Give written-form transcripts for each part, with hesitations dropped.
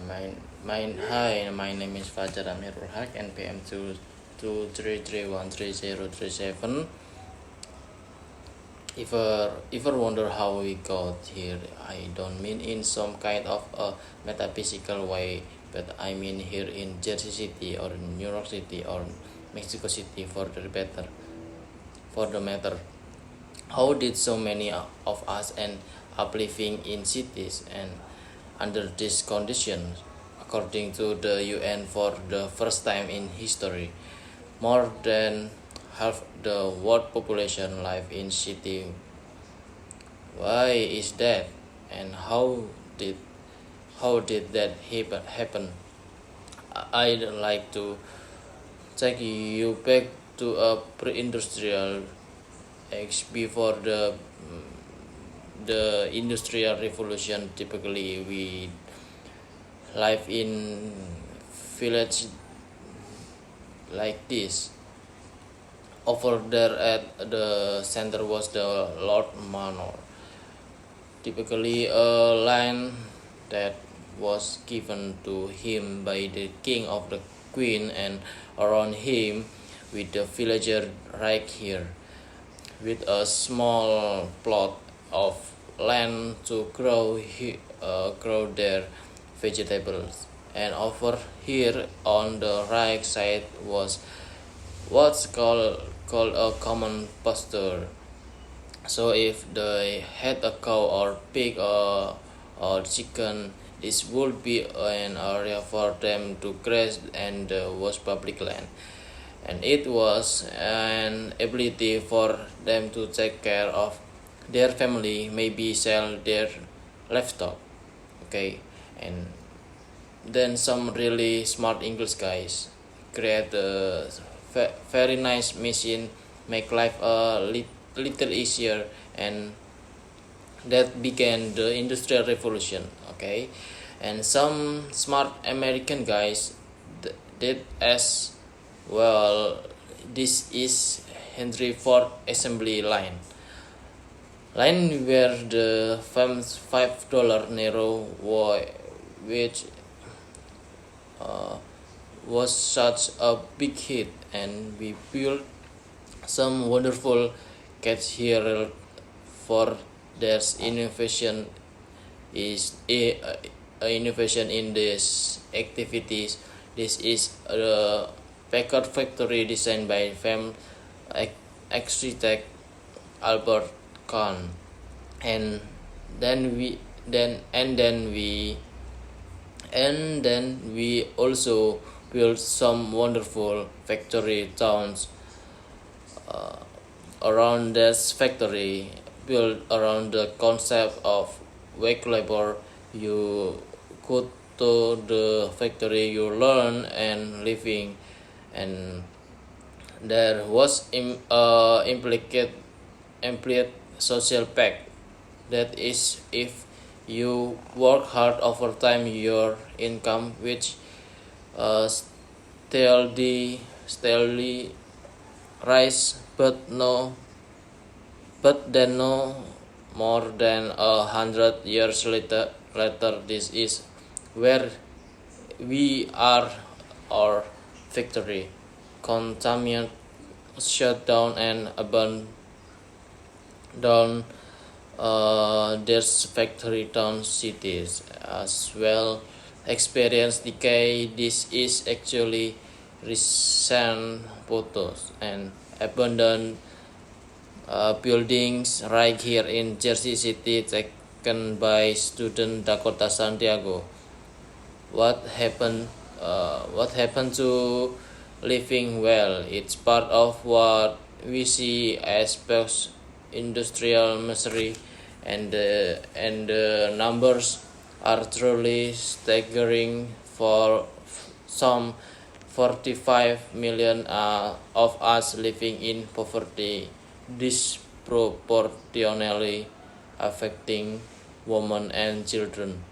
My name is Fajar Amirul Haq, NPM 223313037. If you wonder how we got here, I don't mean in some kind of a metaphysical way, but I mean here in Jersey City or New York City or Mexico City for the matter. How did so many of us end up living in cities and under these conditions? According to the UN, for the first time in history, more than half the world population live in city. Why is that? And did how did that happen? I'd like to take you back to a pre-industrial age before the industrial revolution. Typically, we live in village like this. Over there at the center was the Lord Manor, typically a land that was given to him by the king of the queen, and around him with the villager right here with a small plot of land to grow their vegetables. And over here on the right side was what's called a common pasture. So if they had a cow or pig or chicken, this would be an area for them to graze, and was public land. And it was an ability for them to take care of their family, maybe sell their livestock. Okay, and then some really smart English guys create a very nice machine, make life a little easier, and that began the industrial revolution. Okay, and some smart American guys did as well. This is Henry Ford assembly line where the famous $5 Nero which was such a big hit, and we built some wonderful cats here. For there's innovation is a innovation in these activities. This is a Packard factory designed by famed architect Albert Kahn, and then we then and then we also built some wonderful factory towns around this factory, built around the concept of wage labor. You go to the factory, you learn and living, and there was implicate social pact. That is, if you work hard overtime, your income, which steadily rise, but then no more than 100 years later, this is where we are. Our factory contaminant shut down and abandoned their factory town cities as well experience decay. This is actually recent photos and abandoned buildings right here in Jersey City, taken by student Dakota Santiago. What happened to living well? It's part of what we see as post-industrial misery, and the numbers are truly staggering. For some, 45 million of us living in poverty, disproportionately affecting women and children.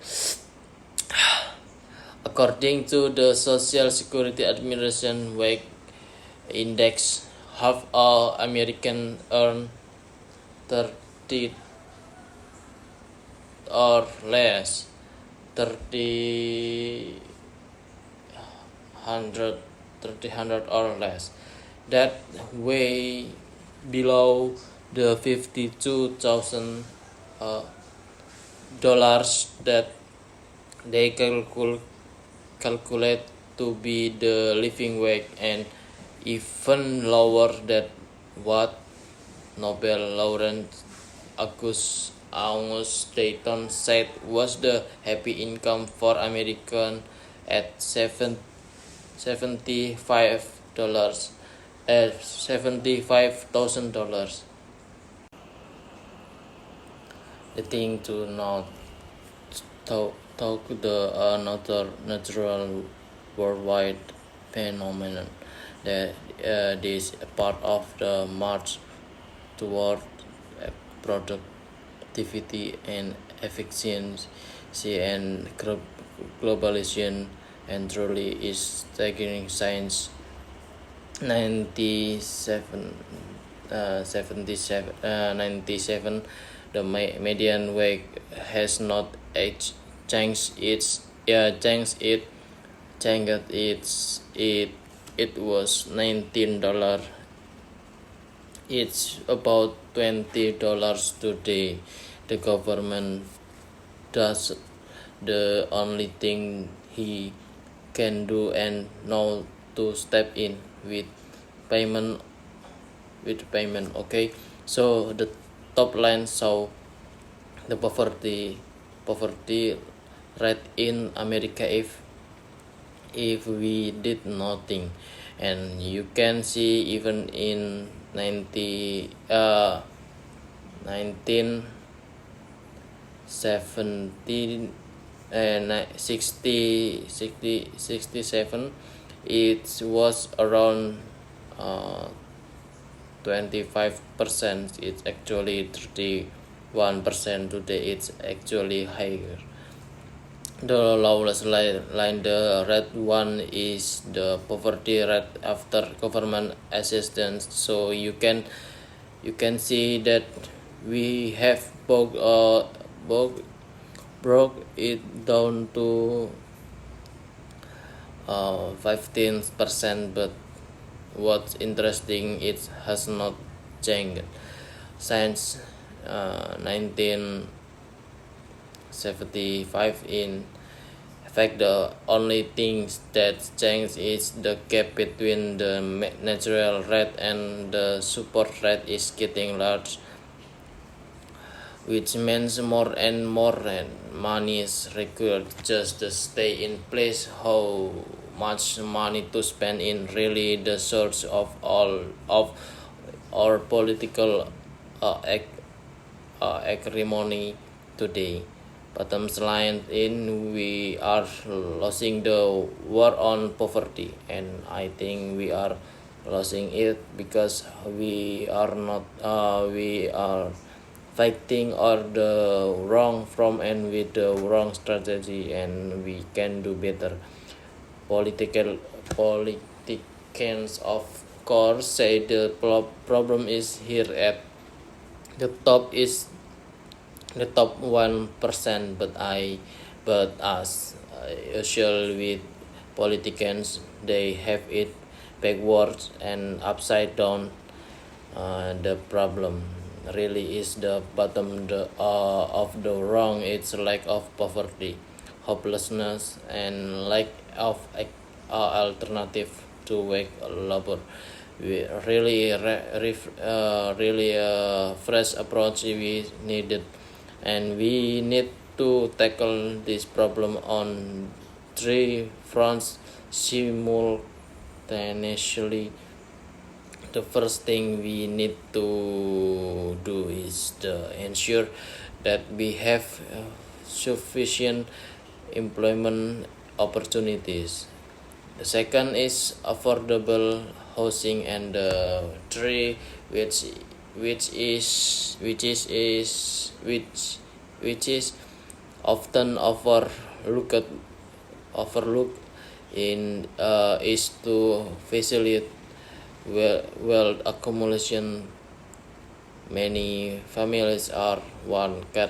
According to the Social Security Administration Wage Index, half all Americans earn 30 or less. 30 100 or less, that way below the $52,000 that they calculate to be the living wage, and even lower than what Nobel laureate August Dayton said was the happy income for Americans at $75,000. The thing to not talk the another natural worldwide phenomenon that this part of the march toward productivity and efficiency and globalization, and truly is staggering. Science 97, the median wage has not changed it was $19. It's about $20 today. The government does the only thing he can do, and now to step in with payment. Okay, so the top line show the poverty rate in America if we did nothing, and you can see even in 1967 it was around 25%. It's actually 31%. Today it's actually higher. The lowest line, the red one, is the poverty rate after government assistance. So you can see that we have broke it down to 15%, but what's interesting, it has not changed since 1975. In fact, the only thing that changed is the gap between the natural rate and the support rate is getting large, which means more and more money is required just to stay in place. How much money to spend in really the source of all of our political acrimony today. Bottom line in, we are losing the war on poverty, and I think we are losing it because we are fighting or the wrong from and with the wrong strategy, and we can do better. Politicians of course say the problem is here at the top, is the top 1%, but as usual with politicians, they have it backwards and upside down. The problem really is the bottom of the wrong. It's lack of poverty, hopelessness, and lack of alternative to wage labor. We really fresh approach we needed, and we need to tackle this problem on three fronts simultaneously. The first thing we need to do is to ensure that we have sufficient employment opportunities. The second is affordable housing, and the three, which is often overlooked in is to facilitate wealth accumulation. Many families are one car